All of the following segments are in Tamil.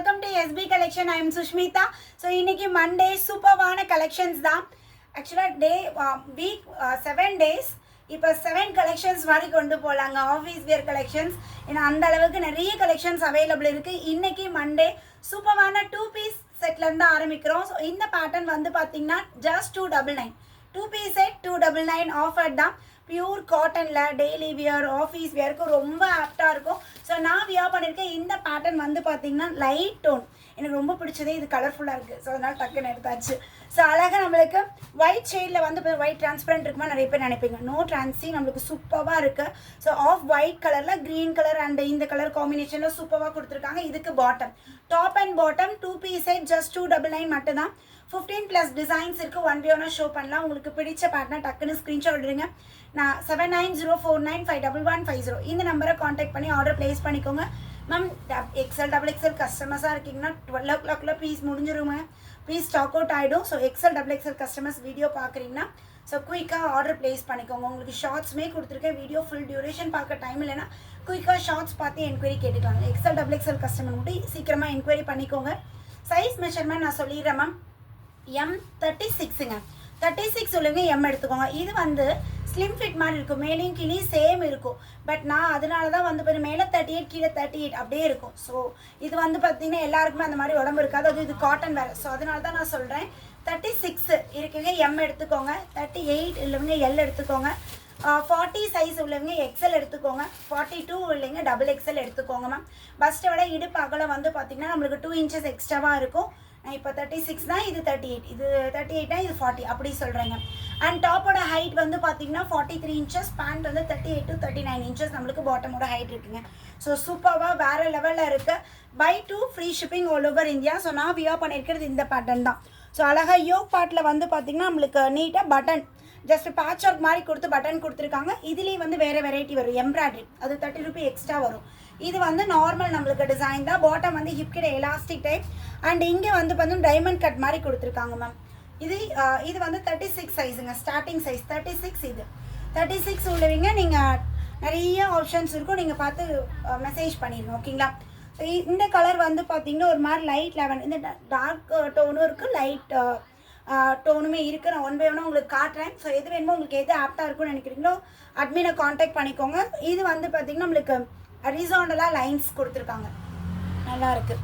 welcome to SB Collection. I am Sushmita. So இன்னைக்கு Monday சூப்பர்வான collections தான். Actually day week 7 days. இப்போ 7 collections மாதிரி கொண்டு போலாங்க. Office wear collections. ஏன்னா அந்த அளவுக்கு நிறைய collections available இருக்கு. இன்னைக்கு Monday சூப்பர்வான 2 piece செட்ல இருந்து ஆரம்பிக்கிறோம். ஸோ இந்த பேட்டர்ன் வந்து பார்த்தீங்கன்னா just 299. 2 piece set 299 ஆஃபர் தான். பியூர் காட்டனில் டெய்லி வியர் ஆஃபீஸ் வியருக்கு ரொம்ப ஆப்டாக இருக்கும். ஸோ நான் வியர் பண்ணியிருக்கேன். இந்த பேட்டர்ன் வந்து பார்த்திங்கன்னா லைட் டோன் எனக்கு ரொம்ப பிடிச்சதே. இது கலர்ஃபுல்லாக இருக்குது. ஸோ அதனால் டக்குன்னு எடுத்தாச்சு. ஸோ அழகாக நம்மளுக்கு ஒயிட் ஷேடில் வந்து இப்போ ஒயிட் டிரான்ஸ்பரண்ட் இருக்குமா நிறைய பேர் நினைப்பீங்க. நோ டிரான்சி நம்மளுக்கு சூப்பராக இருக்குது. ஸோ ஆஃப் ஒயிட் கலரில் க்ரீன் கலர் அண்ட் இந்த கலர் காம்பினேஷனில் சூப்பராக கொடுத்துருக்காங்க. இதுக்கு bottom top and bottom 2 piece set just 299 மட்டும்தான். 15+ டிசைன்ஸ் இருக்குது. ஒன் பை ஒன்னாக ஷோ பண்ணலாம். உங்களுக்கு பிடிச்ச பேட்டர்னா டக்குன்னு ஸ்க்ரீன்ஷாட் விடுங்க. நான் 7904951150 இந்த நம்பரை காண்டாக்ட் பண்ணி ஆர்டர் ப்ளேஸ் பண்ணிக்கோங்க. மேம் XL XXL கஸ்டமர்ஸாக இருக்கீங்கன்னா 12 o'clock பீஸ் முடிஞ்சிருங்க. பீஸ் ஸ்டாக் அவுட் ஆகிடும். So XL XXL customers video பார்க்குறீங்கன்னா ஸோ குயிக்காக ஆர்டர் ப்ளேஸ் பண்ணிக்கோங்க. உங்களுக்கு ஷார்ட்ஸுமே கொடுத்துருக்கேன். வீடியோ ஃபுல் டியூரேஷன் பார்க்க டைம் இல்லைன்னா குயிக்காக ஷார்ட்ஸ் பார்த்து என்கொயரி கேட்டுக்கலாங்க. XL XXL கஸ்டமர் மட்டும் சீக்கிரமாக என்கொயரி பண்ணிக்கோங்க. சைஸ் மெஷர்மெண்ட் நான் சொல்லிடுறேன் மேம். M36ங்க. 36 சொல்லுங்க. M எடுத்துக்கோங்க. இது வந்து ஸ்லிம் ஃபிட் மாதிரி இருக்கும். மேலேயும் கீழே சேம் இருக்கும். பட் நான் அதனால தான் வந்து மேலே 38 கீழே 38 அப்படியே இருக்கும். ஸோ இது வந்து பார்த்தீங்கன்னா எல்லாருக்குமே அந்த மாதிரி உடம்பு இருக்காது. அது இது காட்டன் வேறு. ஸோ அதனால தான் நான் சொல்கிறேன். 36 இருக்குங்க. M எடுத்துக்கோங்க. 38 இல்லைங்க L எடுத்துக்கோங்க. 40 சைஸ் உள்ளவங்க XL எடுத்துக்கோங்க. 42 இல்லைங்க XXL எடுத்துக்கோங்க மேம். பஸ்ட்டை விட இடுப்பு அகலம் வந்து பார்த்தீங்கன்னா நம்மளுக்கு 2 inches எக்ஸ்ட்ராவாக இருக்கும். நான் இப்போ 36 தான், இது 38, இது 38 இது 40 அப்படி சொல்கிறேங்க. அண்ட் டாப்போட ஹைட் வந்து பார்த்தீங்கன்னா 43 inches, பேண்ட் வந்து 38 to 39 inches நம்மளுக்கு பாட்டமோட ஹைட் இருக்குங்க. ஸோ சூப்பராக வேறு லெவலில் இருக்குது. Buy 2 free shipping all over India. So நான் வியர் பண்ணியிருக்கிறது இந்த பேட்டர்ன் தான். ஸோ அழகாக யோக் பார்ட்டில் வந்து பார்த்திங்கன்னா நம்மளுக்கு நீட்டாக பட்டன் ஜஸ்ட் பேட்ச் ஒர்க் மாதிரி கொடுத்து பட்டன் கொடுத்துருக்காங்க. இதுலேயும் வந்து வேறு வெரைட்டி வரும். எம்ப்ராய்டரி அது 30 rupees எக்ஸ்ட்ரா வரும். இது வந்து நார்மல் நம்மளுக்கு டிசைன் தான். பாட்டம் வந்து ஹிப் கிட்ட எலாஸ்டிக் டைப் அண்ட் இங்கே வந்து பார்த்தீங்கன்னா டைமண்ட் கட் மாதிரி கொடுத்துருக்காங்க மேம். இது வந்து 36 சைஸுங்க. Starting size 36. இது 36 உள்ளவங்க நீங்கள் நிறைய ஆப்ஷன்ஸ் இருக்கும். நீங்கள் பார்த்து மெசேஜ் பண்ணிடுங்க. ஓகேங்களா? ஸோ இந்த கலர் வந்து பார்த்தீங்கன்னா ஒரு மாதிரி லைட் லெவன், இந்த டார்க் டோனும் இருக்குது, லைட் டோனுமே இருக்குது. நான் ஒன் பை ஒன்னாக உங்களுக்கு காட்டுறேன். ஸோ எது வேணுமோ உங்களுக்கு எது ஆப்டாக இருக்கும்னு நினைக்கிறீங்களோ அட்மினை காண்டாக்ட் பண்ணிக்கோங்க. இது வந்து பார்த்திங்கன்னா நம்மளுக்கு ஹரிசாண்டலாக லைன்ஸ் கொடுத்துருக்காங்க. நல்லாயிருக்கு.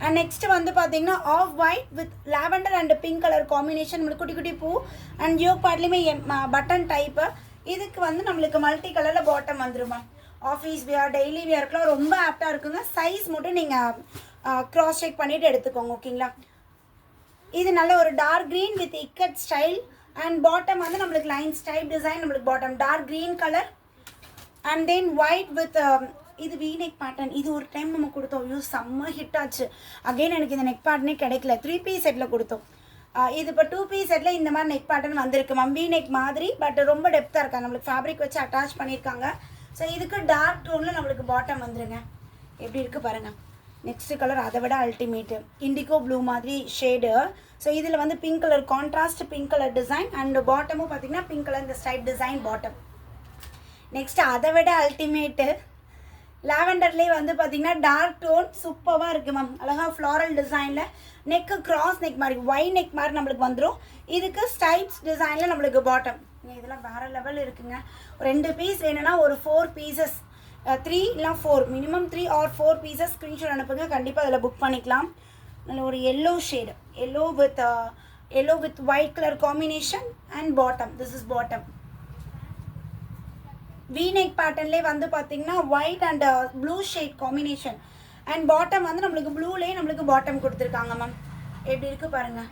அண்ட் நெக்ஸ்ட் வந்து பார்த்தீங்கன்னா off white with lavender and pink colour combination. நம்மளுக்கு குட்டி குட்டி பூ அண்ட் யோக் பார்ட்லேயுமே பட்டன் டைப்பு. இதுக்கு வந்து நம்மளுக்கு மல்டி கலரில் பாட்டம் வந்துருமா. ஆஃபீஸ் வியர் டெய்லி வியர்க்கெலாம் ரொம்ப ஆப்டாக இருக்குங்க. சைஸ் மட்டும் நீங்கள் க்ராஸ் செக் பண்ணிவிட்டு எடுத்துக்கோங்க. ஓகேங்களா? இது நல்ல ஒரு dark green with ikat style and bottom வந்து நம்மளுக்கு லைன்ஸ் டைப் டிசைன். நம்மளுக்கு bottom dark green colour and then white with இது வீநெக் பேட்டர்ன். இது ஒரு டைம் நம்ம கொடுத்தோம். செம்ம ஹிட் ஆச்சு. அகெயின் எனக்கு இந்த நெக் பேட்டர்னே கிடைக்கல. 3 piece செட்டில் கொடுத்தோம். இது இப்போ 2 piece செட்டில் இந்த மாதிரி நெக் பேட்டர்ன் வந்திருக்கு மேம். வீநெக் மாதிரி பட் ரொம்ப டெப்த்தாக இருக்காங்க. நம்மளுக்கு ஃபேப்ரிக் வச்சு அட்டாச் பண்ணியிருக்காங்க. ஸோ இதுக்கு டார்க் டோனில் நம்மளுக்கு பாட்டம் வந்துருங்க. எப்படி இருக்குது பாருங்கள். நெக்ஸ்ட் கலர் அதை விட அல்டிமேட்டு இண்டிகோ ப்ளூ மாதிரி ஷேடு. ஸோ இதில் வந்து pink colour contrast pink colour design and பாட்டமும் பார்த்தீங்கன்னா பிங்க் கலர் இந்த ஸ்டைப் டிசைன் பாட்டம். நெக்ஸ்ட் அதை விட அல்டிமேட்டு லாவெண்டர்லேயே வந்து பார்த்தீங்கன்னா டார்க் டோன் சூப்பராக இருக்குது மேம். அழகாக ஃப்ளாரல் டிசைனில் நெக்கு கிராஸ் நெக் மாதிரி ஒய் நெக் மாதிரி நம்மளுக்கு வந்துடும். இதுக்கு ஸ்டைப்ஸ் டிசைனில் நம்மளுக்கு பாட்டம். இதெல்லாம் வேறு லெவல் இருக்குங்க. 2 piece வேணும்னா ஒரு 4 pieces 3 இல்லை 4 மினிமம் 3 or 4 pieces ஸ்க்ரீன்ஷாட் அனுப்புங்க. கண்டிப்பாக அதில் புக் பண்ணிக்கலாம். நல்ல ஒரு yellow shade, yellow with white colour combination and bottom. This is bottom. V neck பேட்டர்ன்லேயே வந்து பார்த்தீங்கன்னா white and blue shade combination and bottom வந்து நம்மளுக்கு ப்ளூலேயே நம்மளுக்கு பாட்டம் கொடுத்துருக்காங்க மேம். எப்படி இருக்குது பாருங்கள்.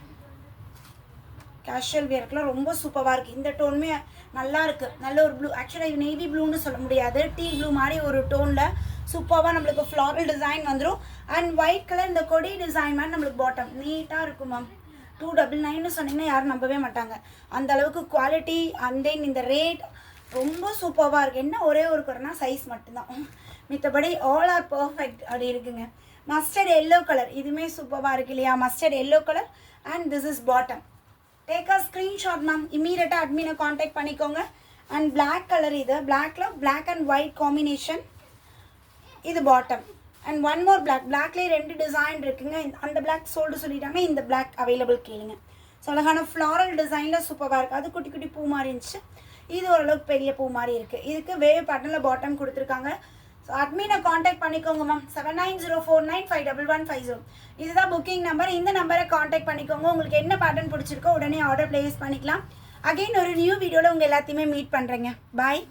கேஷுவல் வியர்க்கெலாம் ரொம்ப சூப்பராக இருக்குது. இந்த டோனுமே நல்லா இருக்குது. நல்ல ஒரு ப்ளூ, ஆக்சுவலாக நேவி ப்ளூன்னு சொல்ல முடியாது, டீ ப்ளூ மாதிரி ஒரு டோனில் சூப்பராக நம்மளுக்கு ஃப்ளாரல் டிசைன் வந்துடும். அண்ட் ஒயிட் கலர் இந்த கொடி டிசைன் மாதிரி நம்மளுக்கு பாட்டம் நீட்டாக இருக்கும் மேம். 299 சொன்னீங்கன்னா யாரும் நம்பவே மாட்டாங்க. அந்த அளவுக்கு குவாலிட்டி அண்ட் தென் இந்த ரேட் ரொம்ப சூப்பராக இருக்குது. என்ன ஒரே ஒரு குறைனா சைஸ் மட்டும்தான். மித்தபடி ஆல் ஆர் பர்ஃபெக்ட் அப்படி இருக்குங்க. மஸ்டர்ட் எல்லோ கலர் இதுவுமே சூப்பராக இருக்குது இல்லையா. Mustard yellow colour and this is bottom. Take a screenshot ma'am. இம்மீடியட்டாக அட்மினை காண்டாக்ட் பண்ணிக்கோங்க. அண்ட் பிளாக் கலர், இது பிளாக்ல பிளாக் அண்ட் ஒயிட் காம்பினேஷன். இது பாட்டம். அண்ட் ஒன் மோர் பிளாக்லேயே 2 டிசைன் இருக்குங்க. அந்த பிளாக் சோல்டு சொல்லிட்டாங்க, இந்த பிளாக் அவைலபிள் கேளுங்க. ஸோ அழகான ஃப்ளாரல் டிசைனில் சூப்பராக இருக்குது. அது குட்டி குட்டி பூ மாதிரி இருந்துச்சு, இது ஓரளவுக்கு பெரிய பூ மாதிரி இருக்குது. இதுக்கு வேவ் பேட்டர்னில் பாட்டம் கொடுத்துருக்காங்க. ஸோ அட்மினை காண்டாக்ட் பண்ணிக்கோங்க மேம். 7904951150 இதுதான் புக்கிங் நம்பர். இந்த நம்பரை காண்டாக்ட் பண்ணிக்கோங்க. உங்களுக்கு என்ன பேட்டர்ன் பிடிச்சிருக்கோ உடனே ஆர்டர் பிளேஸ் பண்ணிக்கலாம். அகைன் ஒரு நியூ வீடியோவில் உங்கள் எல்லாத்தையுமே மீட் பண்ணுறேங்க. பாய்.